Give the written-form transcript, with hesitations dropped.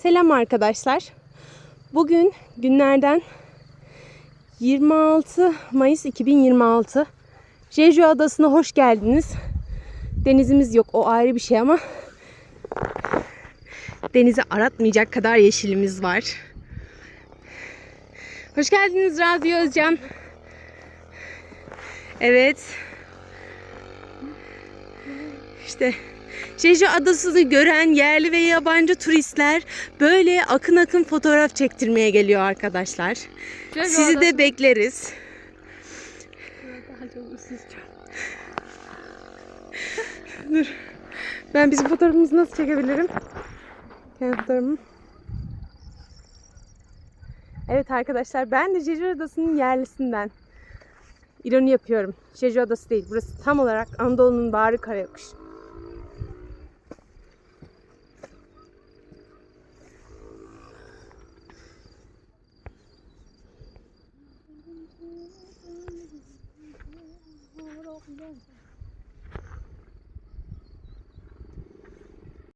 Selam arkadaşlar. Bugün günlerden 26 Mayıs 2026. Jeju Adası'na hoş geldiniz. Denizimiz yok, o ayrı bir şey ama denizi aratmayacak kadar yeşilimiz var. Hoş geldiniz Razi Özcan. Evet. İşte Jeju Adası'nı gören yerli ve yabancı turistler böyle akın akın fotoğraf çektirmeye geliyor arkadaşlar. Sizi de bekleriz. Dur. Ben bizim fotoğrafımızı nasıl çekebilirim? Kendi fotoğrafımı. Evet arkadaşlar, ben de Jeju Adası'nın yerlisinden. İroni yapıyorum. Jeju Adası değil. Burası tam olarak Anadolu'nun bağrı Karayokuş.